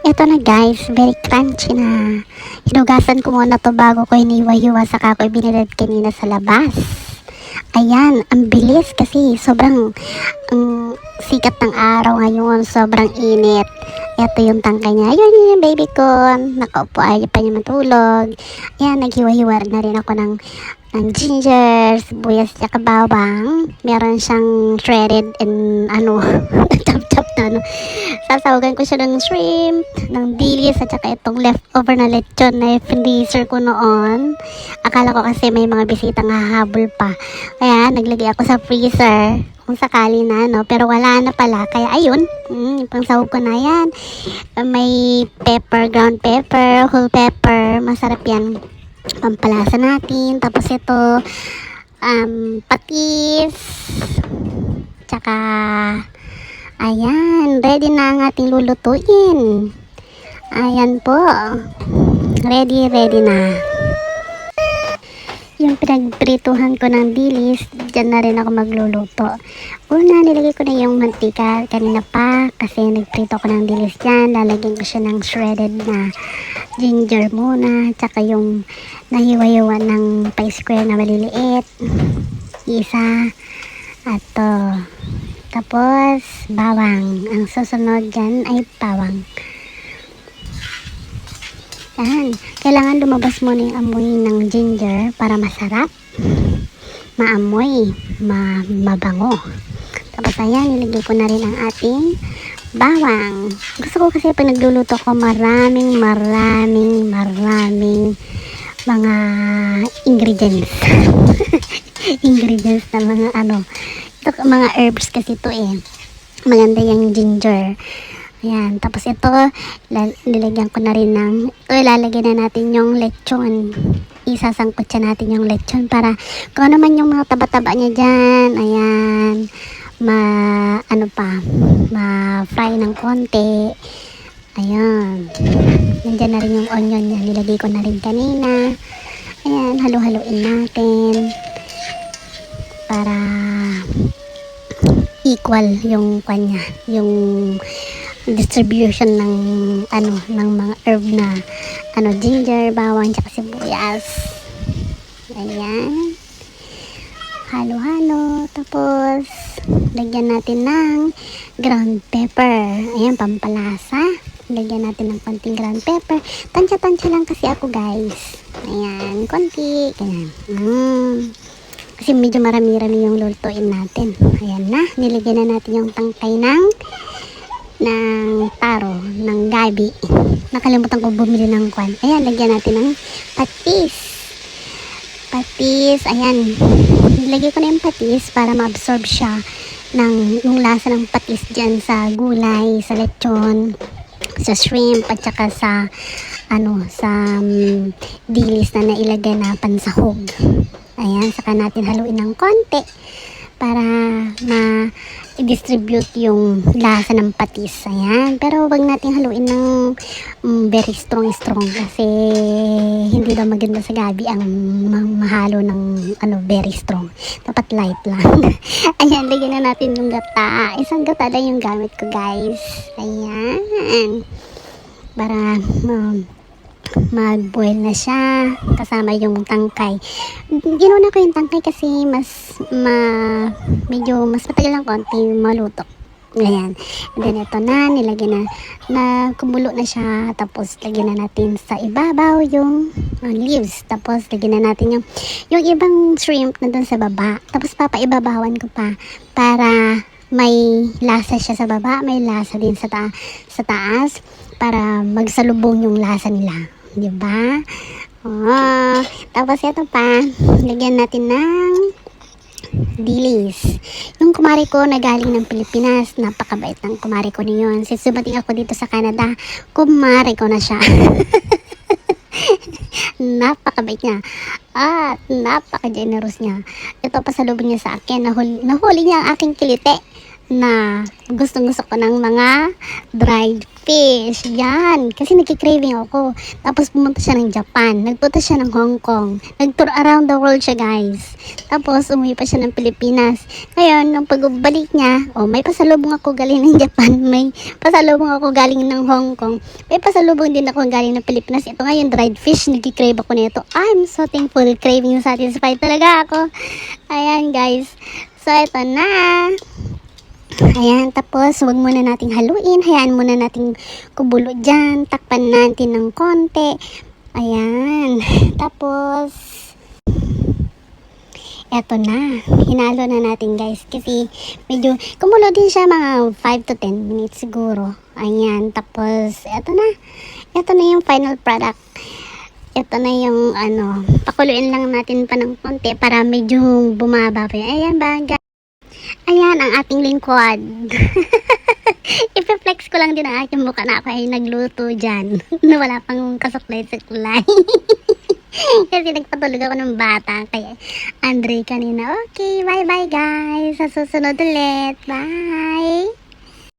Ito na guys, very crunchy na. Hinugasan ko muna to bago ko hiniwa-hiwa saka ko ibinilad kanina sa labas. Ayan, ang bilis kasi sobrang sikat ng araw ngayon, sobrang init. Ito yung tangkay niya. Ayun yung baby ko. Nakaupo, ayaw pa niya matulog. Ayan, naghiwa-hiwa na rin ako ng ginger, sibuyas, tsaka bawang. Meron siyang shredded and chop-chop na sasawagan ko siya ng shrimp, ng dilis, at saka itong leftover na lechon na freezer ko noon. Akala ko kasi may mga bisitang hahabol pa. Kaya naglagay ako sa freezer kung sakali na, no? Pero wala na pala. Kaya ayun, pang sahog ko na yan. May pepper, ground pepper, whole pepper. Masarap yan. Pampalasa natin. Tapos ito, patis. Tsaka, ayan, ready na ang ating lulutuin. Ayan po. Ready na. Yung pinagprituhan ko ng dilis, dyan na rin ako magluluto. Una, nilagay ko na yung mantika kanina pa kasi nagprito ko ng dilis dyan. Lalagyan ko siya ng shredded na ginger muna, tsaka yung nahiwa-hiwa ng pa-square na maliliit. Isa. At tapos, bawang. Ang susunod dyan ay bawang. Yan. Kailangan lumabas muna yung amoy ng ginger para masarap. Maamoy. Mabango. Tapos ayan, nilagay ko na rin ang ating bawang. Gusto ko kasi pag nagluluto ko maraming mga ingredients. Ingredients na mga ito, mga herbs kasi ito maganda yung ginger. Ayan, tapos ito nilagyan ko na rin ilalagay na natin yung lechon. Isasangkot siya natin yung lechon para kung ano man yung mga taba-taba niya dyan, ayan, ma-fry ng konti. Ayan, nandyan na rin yung onion niya, nilagay ko na rin kanina. Ayan, halo-haloin natin para equal yung kanya, yung distribution ng ng mga herb na ginger, bawang, tsaka sibuyas. Ayan, halo-halo. Tapos lagyan natin ng ground pepper. Ayan, pampalasa. Lagyan natin ng konting ground pepper. Tansya-tansya lang kasi ako guys. Ayan, konti. Ayan. Kasi medyo marami-rami yung lulutuin natin. Ayan na, nilagyan na natin yung tangkay ng taro, ng gabi. Nakalimutan ko bumili ng kwan. Ayan, lagyan natin ng patis. Ayan. Nilagay ko na yung patis para ma-absorb siya yung lasa ng patis dyan sa gulay, sa lechon, sa shrimp, at saka sa dilis na nailagay na pansahog. Ayan, saka natin haluin ng konti para ma-distribute yung lasa ng patis. Ayan, pero wag natin haluin ng very strong kasi hindi daw maganda sa gabi ang mahalo ng very strong. Dapat light lang. Ayan, lagyan na natin yung gata. Isang gata lang yung gamit ko guys. Ayan, para mag-boil na siya kasama yung tangkay. Ginuna ko yung tangkay kasi medyo mas matagal lang konti maluto. Ayan. And then ito na, nilagyan na kumulo na siya. Tapos lagyan na natin sa ibabaw yung leaves. Tapos lagyan na natin yung ibang shrimp na dun sa baba. Tapos papaibabawan ko pa para may lasa siya sa baba, may lasa din sa taas para magsalubong yung lasa nila. Diba? Tapos ito pa, lagyan natin ng dilis. Yung kumari ko na galing ng Pilipinas, napakabait ng kumari ko niyon. Since dumating ako dito sa Canada, kumari ko na siya. Napakabait niya at napaka-generous niya. Ito pasalubong niya sa akin, nahuli niya ang aking kilite. na gustong-gusto ko ng mga dried fish. Yan. Kasi nagki-craving ako. Tapos pumunta siya ng Japan. Nagpunta siya ng Hong Kong. Nag-tour around the world siya, guys. Tapos umuwi pa siya ng Pilipinas. Ngayon, nung pagbalik niya, may pasalubong ako galing ng Japan. May pasalubong ako galing ng Hong Kong. May pasalubong din ako galing ng Pilipinas. Ito ngayon, dried fish. Nagki-crave ako nito. I'm so thankful. Craving satisfied talaga ako. Ayan, guys. So, ito na. Ayan, tapos huwag muna nating haluin. Hayaan muna nating kubulo dyan. Takpan natin ng konti. Ayan. Tapos, eto na. Hinalo na natin, guys. Kasi medyo kumulo din siya mga 5 to 10 minutes siguro. Ayan. Tapos, eto na. Eto na yung final product. Ito na yung pakuluin lang natin pa ng konti para medyo bumaba pa yun. Ayan ba, guys? Ayan ang ating lingkod. Ipi-flex ko lang din ang aking mukha na ako ay nagluto dyan. Na wala pang kasuklay-suklay. Kasi nagpatulog ako ng bata kay Andre kanina. Okay, bye-bye guys. Sa susunod ulit. Bye!